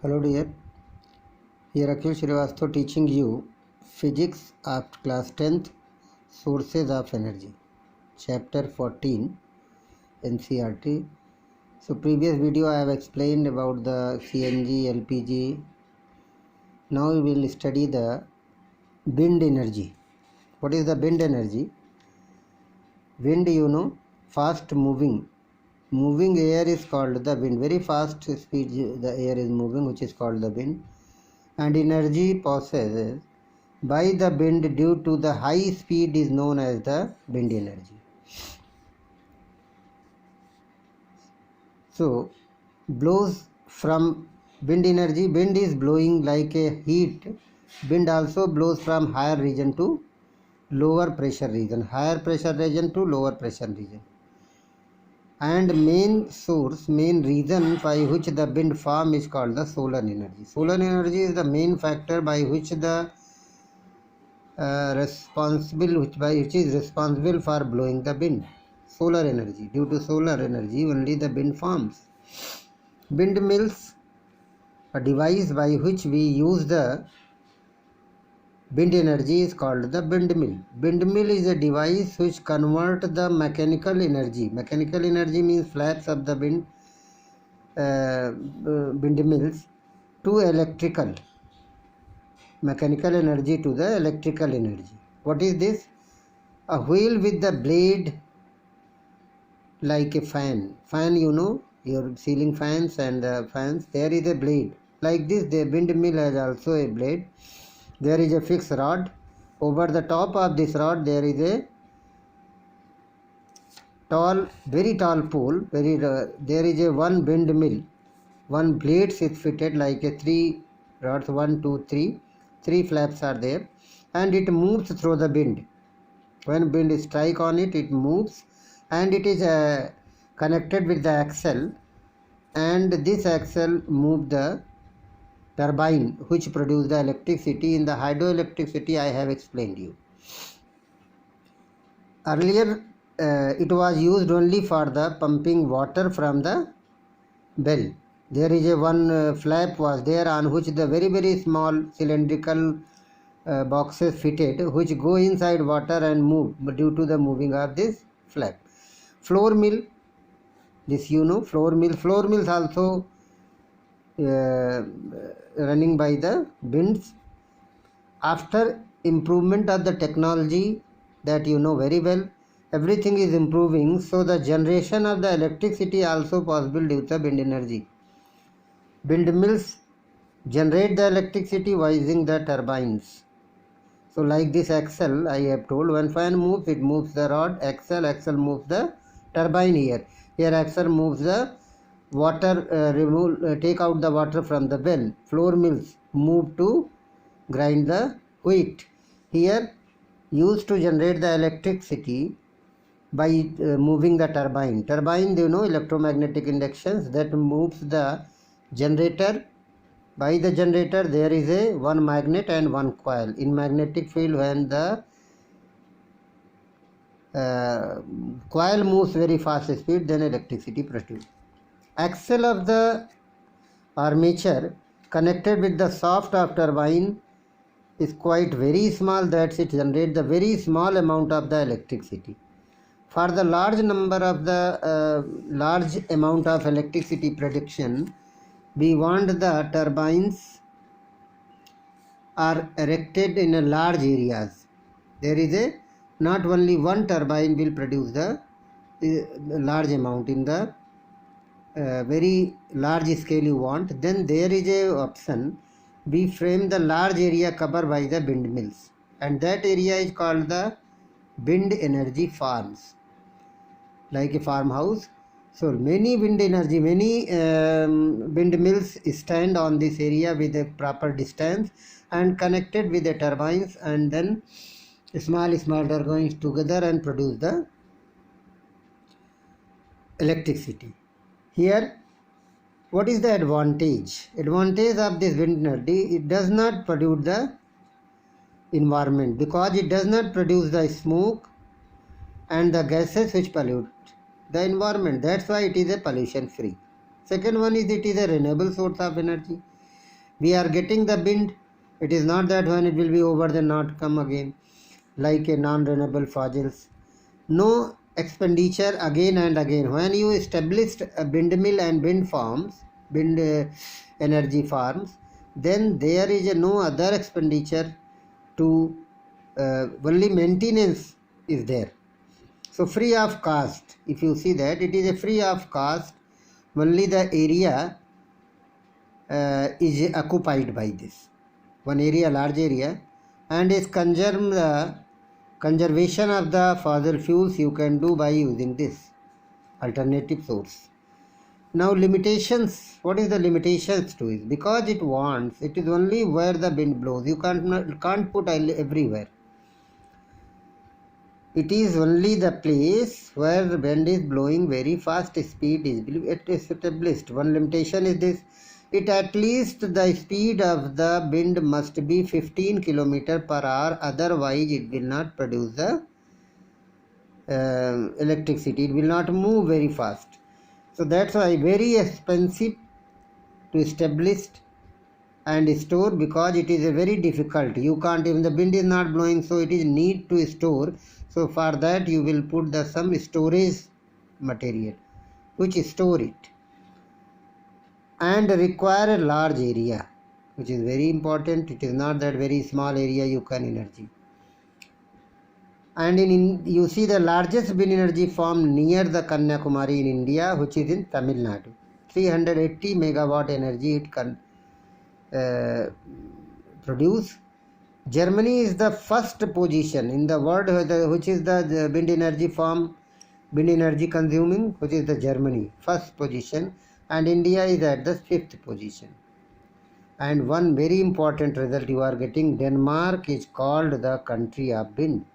Hello dear, here Akhil Srivastava teaching you Physics of class 10th Sources of Energy, Chapter 14 NCERT. So previous video I have explained about the CNG, LPG. Now we will study the wind energy. What is the wind energy? Wind, fast moving air is called the wind. Very fast speed the air is moving, which is called the wind. And energy possessed by the wind due to the high speed is known as the wind energy. So blows from wind energy. Wind is blowing like a heat. Wind also blows from higher region to lower pressure region, higher pressure region to lower pressure region. And main reason by which the wind farm is called the solar energy. Solar energy is the main factor by which the which is responsible for blowing the wind. Solar energy. Due to solar energy only the wind forms. Windmills, a device by which we use the wind energy, is called the windmill. Windmill is a device which converts the mechanical energy. Mechanical energy means flaps of the windmills to electrical. Mechanical energy to the electrical energy. What is this? A wheel with the blade like a fan. Fan, your ceiling fans and fans, there is a blade. Like this, the windmill has also a blade. There is a fixed rod. Over the top of this rod, there is a very tall pole. There is a one windmill. One blade is fitted like a three rods, 1, 2, 3. 3 flaps are there, and it moves through the wind. When wind strike on it, it moves, and it is connected with the axle, and this axle moves the turbine which produces the electricity. In the hydroelectricity I have explained you. Earlier it was used only for the pumping water from the well. There is a one flap was there on which the very small cylindrical boxes fitted, which go inside water and move due to the moving of this flap. Floor mill, this floor mill. Floor mills also running by the winds. After improvement of the technology that you know very well, everything is improving, so the generation of the electricity also possible due to the wind energy. Windmills generate the electricity by using the turbines. So like this axle I have told, when fan moves, it moves the rod, axle moves the turbine here. Here axle moves the water, take out the water from the well. Floor mills move to grind the wheat. Here used to generate the electricity by moving the turbine. Turbine, electromagnetic inductions that moves the generator. By the generator there is a one magnet and one coil. In magnetic field, when the coil moves very fast speed, then electricity produced. Axle of the armature connected with the shaft of turbine is quite very small, that it generates the very small amount of the electricity. For the large number of the large amount of electricity production, we want the turbines are erected in a large areas. There is a not only one turbine will produce the large amount in the very large scale you want. Then there is a option, we frame the large area covered by the windmills, and that area is called the wind energy farms, like a farmhouse. So many windmills stand on this area with a proper distance and connected with the turbines, and then small turbines together and produce the electricity. Here, what is the advantage? Advantage of this wind energy, it does not pollute the environment because it does not produce the smoke and the gases which pollute the environment. That's why it is a pollution free. Second one is, it is a renewable source of energy. We are getting the wind. It is not that when it will be over then not come again, like a non-renewable fossils. No expenditure again and again. When you established a windmill and wind farms, wind energy farms, then there is no other expenditure to only maintenance is there. So free of cost. If you see that it is a free of cost, only the area is occupied by this one area, large area, and is conservation of the fossil fuels you can do by using this alternative source. Now limitations. What is the limitations to it? Because it is only where the wind blows. You can't put everywhere. It is only the place where the wind is blowing very fast speed is established. One limitation is this: it at least the speed of the wind must be 15 km per hour, otherwise it will not produce the electricity. It will not move very fast. So that's why very expensive to establish and store, because it is a very difficult. You can't, even the wind is not blowing, so it is need to store. So for that you will put the some storage material which store it, and require a large area, which is very important. It is not that very small area you can energy. And you see the largest wind energy farm near the Kanyakumari in India, which is in Tamil Nadu. 380 megawatt energy it can produce. Germany is the first position in the world which is the wind energy farm, wind energy consuming, which is the Germany, first position, and India is at the 5th position. And one very important result you are getting: Denmark is called the country of wind.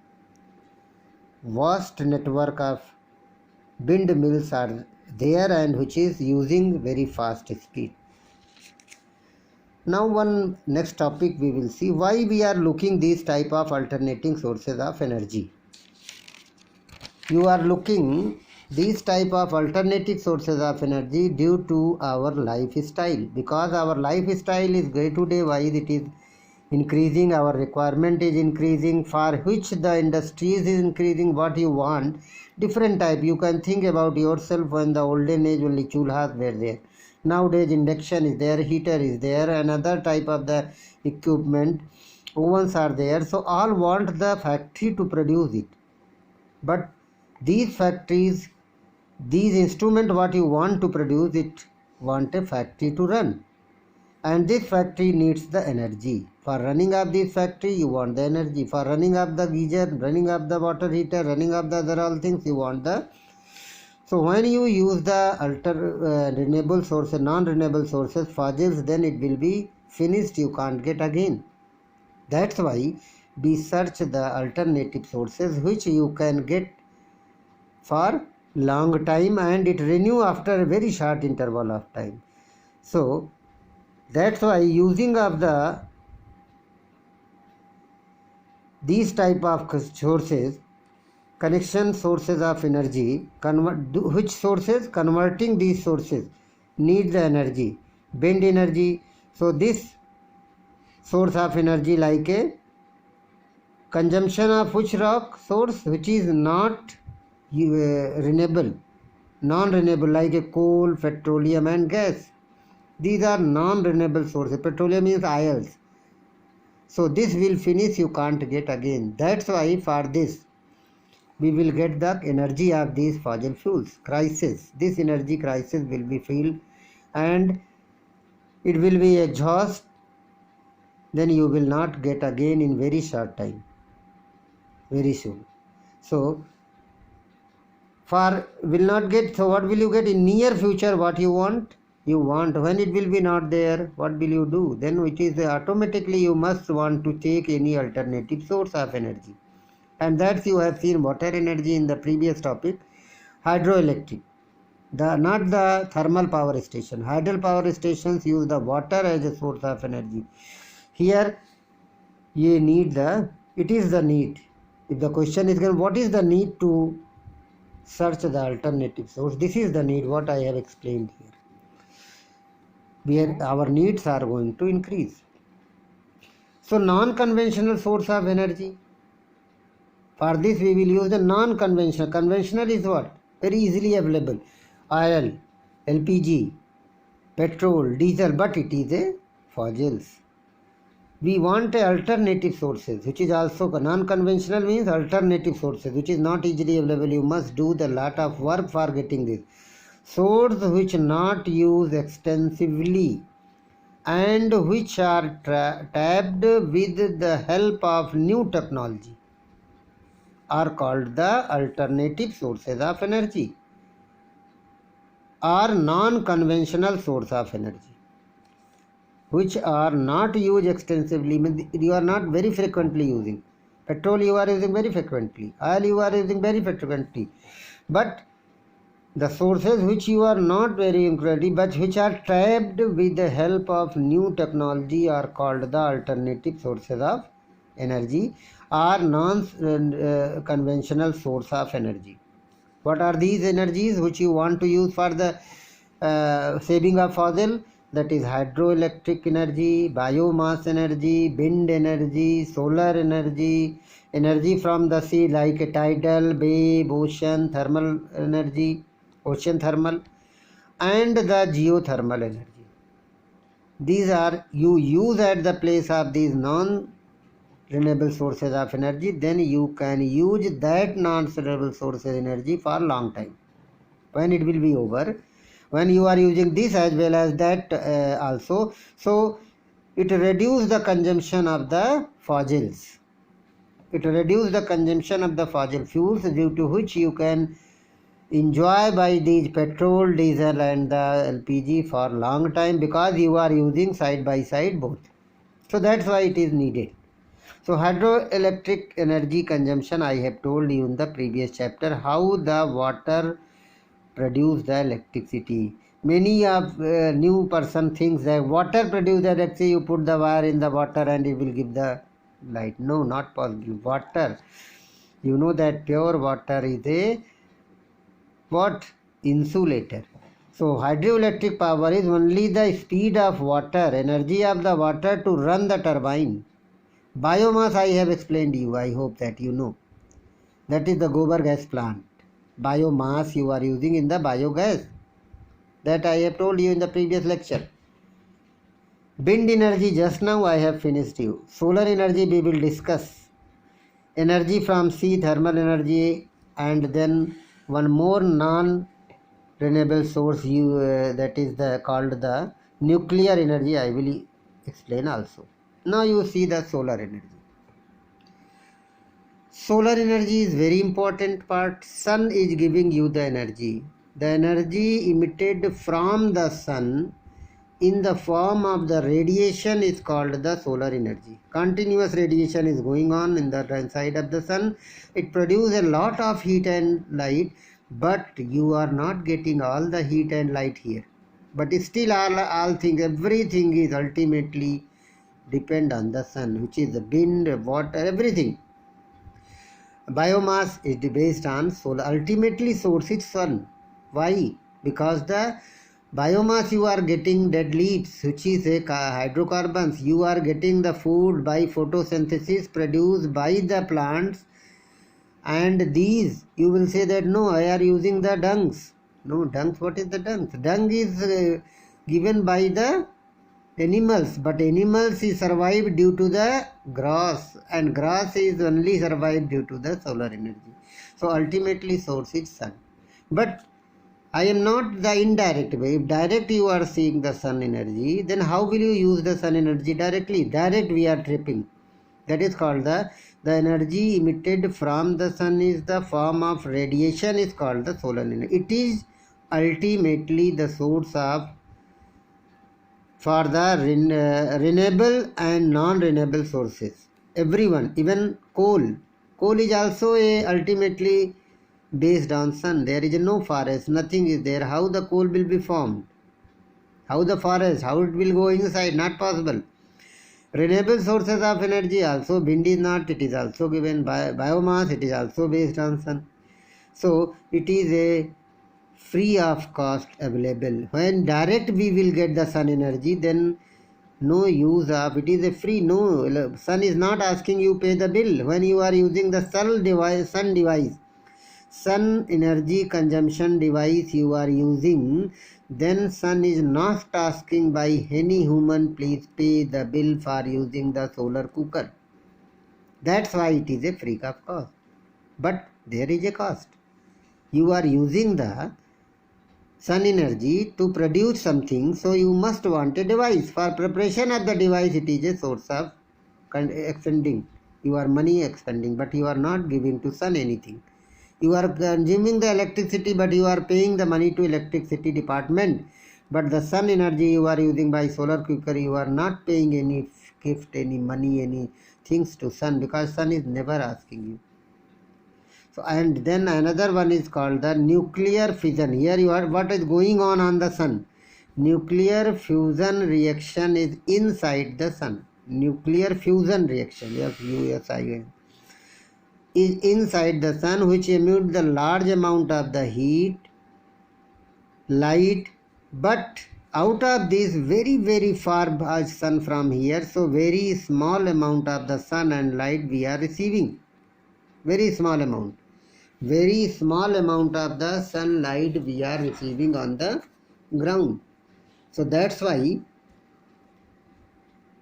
Vast network of windmills are there, and which is using very fast speed. Now one next topic we will see: why we are looking these type of alternating sources of energy. You are looking these type of alternative sources of energy due to our lifestyle, because our lifestyle is day to day wise it is increasing, our requirement is increasing, for which the industries is increasing. What you want, different type. You can think about yourself. When the olden age only chulhas were there, nowadays induction is there, heater is there, another type of the equipment, ovens are there. So all want the factory to produce it, but these factories, these instrument what you want to produce, it want a factory to run, and this factory needs the energy. For running of this factory you want the energy. For running of the geyser, running of the water heater, running of the other all things, you want the. So when you use the renewable sources, non-renewable sources, fossils, then it will be finished. You can't get again. That's why we search the alternative sources which you can get for long time, and it renew after a very short interval of time. So that's why using of these type of sources, connection sources of energy, which sources, converting these sources need the energy, wind energy. So this source of energy like a consumption of which rock source, which is not renewable, non-renewable, like a coal, petroleum and gas. These are non-renewable sources. Petroleum means oils. So this will finish, you can't get again. That's why for this we will get the energy of these fossil fuels crisis. This energy crisis will be filled and it will be exhaust. Then you will not get again in very short time, very soon. So for will not get. So what will you get in near future? What you want? You want, when it will be not there, what will you do? Then it is automatically you must want to take any alternative source of energy, and that's you have seen water energy in the previous topic. Hydroelectric, not the thermal power station. Hydro power stations use the water as a source of energy. Here you need it is the need. If the question is what is the need to search the alternative source, this is the need what I have explained here. where our needs are going to increase. So non-conventional source of energy. For this we will use the non-conventional. Conventional is what? Very easily available. Oil, LPG, petrol, diesel, but it is a fossils. We want alternative sources, which is also non-conventional, means alternative sources, which is not easily available. You must do the lot of work for getting this. Sources which not used extensively and which are tapped with the help of new technology are called the alternative sources of energy or non-conventional source of energy, which are not used extensively. You are not very frequently using. Petrol you are using very frequently. Oil you are using very frequently. But the sources which you are not very frequently, but which are trapped with the help of new technology, are called the alternative sources of energy or non-conventional source of energy. What are these energies which you want to use for the saving of fossil? That is hydroelectric energy, biomass energy, wind energy, solar energy, energy from the sea like a tidal, wave, ocean, thermal energy, ocean thermal, and the geothermal energy. These are you use at the place of these non-renewable sources of energy, then you can use that non-renewable sources energy for long time. When it will be over, when you are using this as well as that also, so it reduces the consumption of the fossils. It reduces the consumption of the fossil fuels, due to which you can enjoy by these petrol, diesel and the LPG for long time, because you are using side by side both. So that's why it is needed. So hydroelectric energy consumption, I have told you in the previous chapter how the water produce the electricity. Many of new person thinks that water produce the electricity, you put the wire in the water and it will give the light. No, not possible. Water, you know that pure water is a what? Insulator. So hydroelectric power is only the speed of water, energy of the water to run the turbine. Biomass I have explained you, I hope that you know. That is the gobar gas plant. Biomass you are using in the biogas. That I have told you in the previous lecture. Wind energy, just now I have finished you. Solar energy we will discuss. Energy from sea, thermal energy, and then one more non-renewable source that is called the nuclear energy. I will explain also. Now you see the solar energy. Solar energy is very important part. Sun is giving you the energy. The energy emitted from the sun in the form of the radiation is called the solar energy. Continuous radiation is going on in the inside of the sun. It produces a lot of heat and light, but you are not getting all the heat and light here. But still all things, everything is ultimately depend on the sun, which is the wind, water, everything. Biomass is based on solar. Ultimately source is sun. Why? Because the biomass you are getting dead leaves, which is a hydrocarbons. You are getting the food by photosynthesis produced by the plants, and these you will say that no, I are using the dungs. No, dungs, what is the dungs? Dung is given by the animals, but animals is survived due to the grass, and grass is only survived due to the solar energy. So ultimately source is sun. But I am not the indirect way. If direct you are seeing the sun energy, then how will you use the sun energy directly? Direct we are tripping. That is called the energy emitted from the sun is the form of radiation is called the solar energy. It is ultimately the source of for the renewable and non-renewable sources. Everyone, even coal. Coal is also ultimately based on sun. There is no forest, nothing is there. How the coal will be formed? How the forest? How it will go inside? Not possible. Renewable sources of energy also, wind is not, it is also given by biomass, it is also based on sun. So it is a free of cost available. When direct we will get the sun energy, then no use of it is a free. No, sun is not asking you pay the bill. When you are using the sun device, sun energy consumption device you are using, then sun is not asking by any human please pay the bill for using the solar cooker. That's why it is a free of cost. But there is a cost. You are using the sun energy to produce something, so you must want a device. For preparation of the device, it is a source of expending. You are money expending, but you are not giving to sun anything. You are consuming the electricity, but you are paying the money to electricity department. But the sun energy you are using by solar cooker, you are not paying any gift, any money, any things to sun, because sun is never asking you. So, and then another one is called the nuclear fission. Here you are, what is going on the sun? Nuclear fusion reaction is inside the sun. Nuclear fusion reaction, FUSION, is inside the sun, which emits the large amount of the heat, light, but out of this very far sun from here, so very small amount of the sun and light we are receiving. Very small amount of the sunlight we are receiving on the ground. So that's why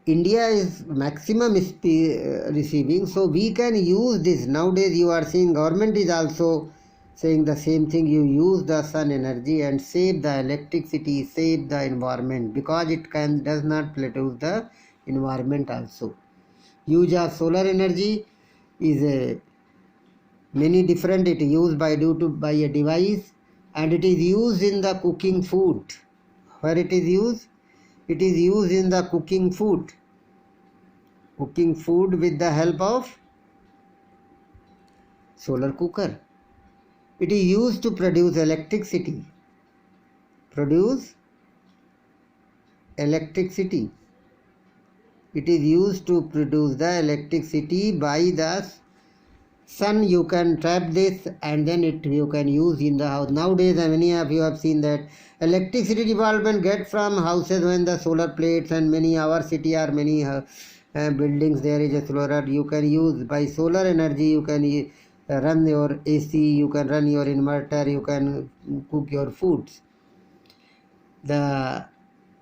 India is maximum receiving, so we can use this. Nowadays you are seeing government is also saying the same thing. You use the sun energy and save the electricity, save the environment, because it does not pollute the environment also. Use of solar energy is a many different. It is used by a device, and it is used in the cooking food. Where it is used? It is used in the cooking food with the help of solar cooker. It is used to produce electricity. It is used to produce the electricity by the sun. You can trap this, and then you can use in the house. Nowadays many of you have seen that electricity department get from houses when the solar plates, and many our city are many buildings there is a solar. You can use by solar energy, you can run your AC, you can run your inverter, you can cook your foods. The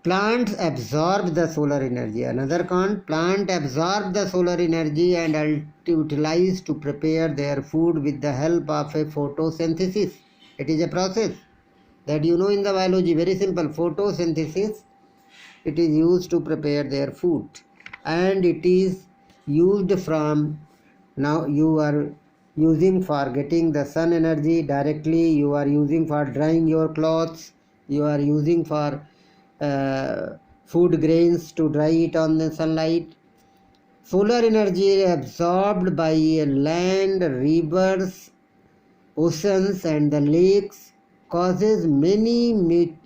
plants absorb the solar energy. Another plant absorb the solar energy and utilize to prepare their food with the help of a photosynthesis. It is a process that you know in the biology, very simple. Photosynthesis, it is used to prepare their food, and it is used from, now you are using for getting the sun energy directly, you are using for drying your clothes, you are using for food grains to dry it on the sunlight. Solar energy absorbed by land, rivers, oceans and the lakes causes many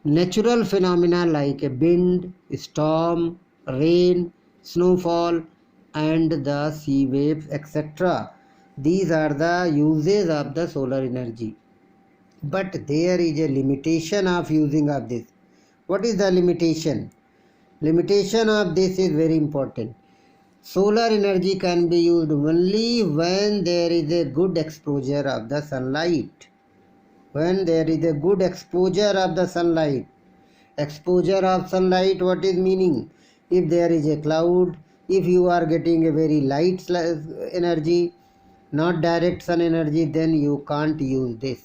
natural phenomena like a wind, storm, rain, snowfall and the sea waves, etc. These are the uses of the solar energy. But there is a limitation of using of this. What is the limitation? Limitation of this is very important. Solar energy can be used only when there is a good exposure of the sunlight. When there is a good exposure of the sunlight. Exposure of sunlight, what is meaning? If there is a cloud, if you are getting a very light energy, not direct sun energy, then you can't use this.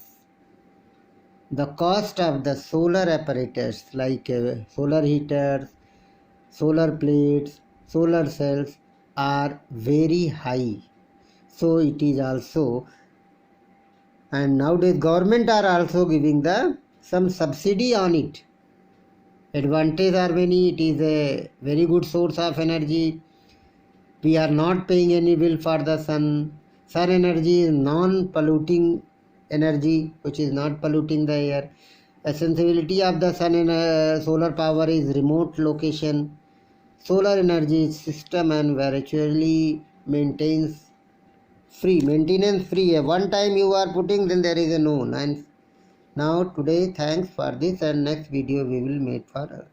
The cost of the solar apparatus like solar heaters, solar plates, solar cells are very high. So it is also, and nowadays government are also giving some subsidy on it. Advantages are many. It is a very good source of energy. We are not paying any bill for the sun. Sun energy is non-polluting energy, which is not polluting the air. Accessibility of the sun and solar power is remote location. Solar energy is system and virtually maintenance free. One time you are putting, then there is a no Now today thanks for this, and next video we will meet for